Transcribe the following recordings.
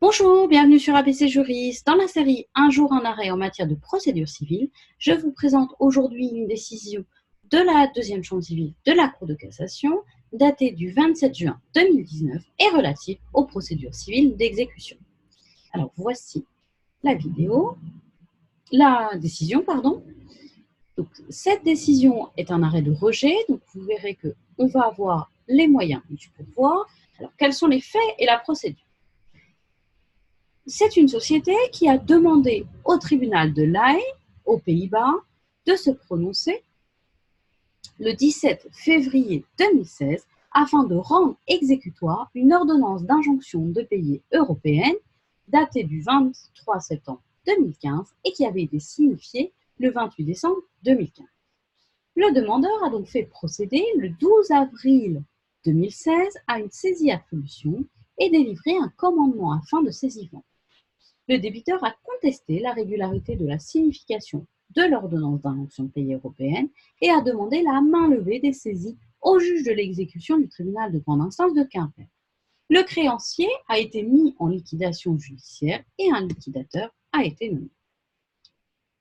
Bonjour, bienvenue sur ABC Juriste. Dans la série Un jour en arrêt en matière de procédure civile, je vous présente aujourd'hui une décision de la deuxième chambre civile de la Cour de cassation, datée du 27 juin 2019 et relative aux procédures civiles d'exécution. Alors voici la décision. Donc, cette décision est un arrêt de rejet, donc vous verrez qu'on va avoir les moyens du pourvoi. Alors, quels sont les faits et la procédure? C'est une société qui a demandé au tribunal de l'Haye, aux Pays-Bas, de se prononcer le 17 février 2016 afin de rendre exécutoire une ordonnance d'injonction de payer européenne datée du 23 septembre 2015 et qui avait été signifiée le 28 décembre 2015. Le demandeur a donc fait procéder le 12 avril 2016 à une saisie-attribution et délivré un commandement à fin de saisie-vente. Le débiteur a contesté la régularité de la signification de l'ordonnance d'injonction de payer européenne et a demandé la main levée des saisies au juge de l'exécution du tribunal de grande instance de Quimper. Le créancier a été mis en liquidation judiciaire et un liquidateur a été nommé.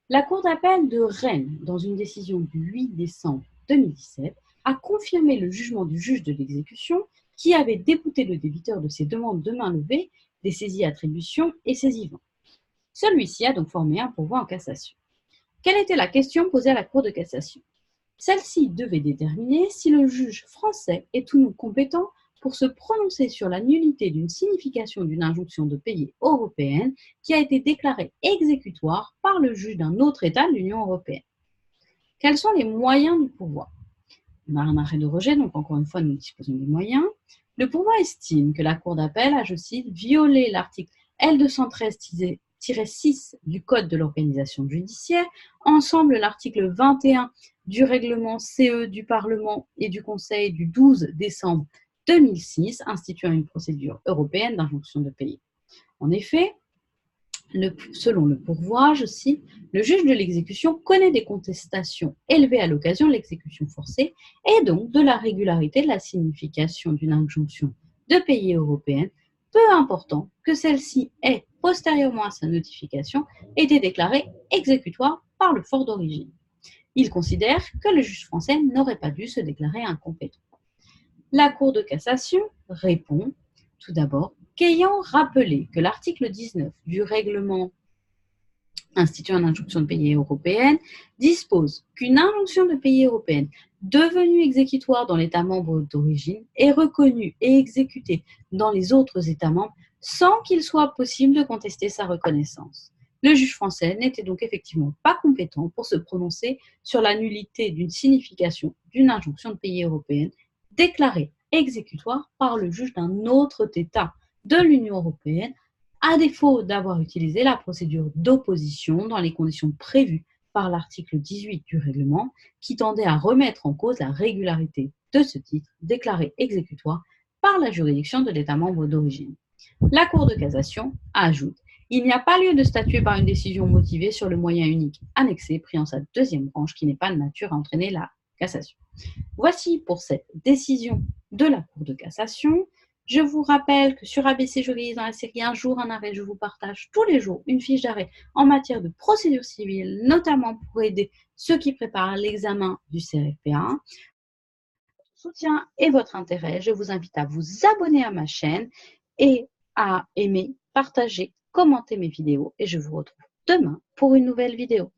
La Cour d'appel de Rennes, dans une décision du 8 décembre 2017, a confirmé le jugement du juge de l'exécution qui avait débouté le débiteur de ses demandes de main levée des saisies-attributions et saisies-ventes. Celui-ci a donc formé un pourvoi en cassation. Quelle était la question posée à la Cour de cassation? Celle-ci devait déterminer si le juge français est ou non compétent pour se prononcer sur la nullité d'une signification d'une injonction de payer européenne qui a été déclarée exécutoire par le juge d'un autre État de l'Union européenne. Quels sont les moyens du pourvoi? On a un arrêt de rejet, donc encore une fois, nous disposons des moyens. Le pourvoi estime que la Cour d'appel a, je cite, violé l'article L213-6 du Code de l'organisation judiciaire, ensemble l'article 21 du règlement CE du Parlement et du Conseil du 12 décembre 2006, instituant une procédure européenne d'injonction de payer. En effet, selon le pourvoi, je cite, le juge de l'exécution connaît des contestations élevées à l'occasion de l'exécution forcée et donc de la régularité de la signification d'une injonction de payer européenne, peu important que celle-ci ait, postérieurement à sa notification, été déclarée exécutoire par le fort d'origine. Il considère que le juge français n'aurait pas dû se déclarer incompétent. La Cour de cassation répond tout d'abord qu'ayant rappelé que l'article 19 du règlement instituant une injonction de payer européenne dispose qu'une injonction de payer européenne devenue exécutoire dans l'État membre d'origine est reconnue et exécutée dans les autres États membres sans qu'il soit possible de contester sa reconnaissance. Le juge français n'était donc effectivement pas compétent pour se prononcer sur la nullité d'une signification d'une injonction de payer européenne déclarée exécutoire par le juge d'un autre État de l'Union européenne, à défaut d'avoir utilisé la procédure d'opposition dans les conditions prévues par l'article 18 du règlement, qui tendait à remettre en cause la régularité de ce titre déclaré exécutoire par la juridiction de l'État membre d'origine. La Cour de cassation ajoute: il n'y a pas lieu de statuer par une décision motivée sur le moyen unique annexé pris en sa deuxième branche qui n'est pas de nature à entraîner la cassation. Voici pour cette décision de la Cour de cassation. Je vous rappelle que sur ABC Juriste, dans la série Un jour un arrêt, je vous partage tous les jours une fiche d'arrêt en matière de procédure civile, notamment pour aider ceux qui préparent l'examen du CRFPA. Votre soutien et votre intérêt, je vous invite à vous abonner à ma chaîne et à aimer, partager, commenter mes vidéos. Et je vous retrouve demain pour une nouvelle vidéo.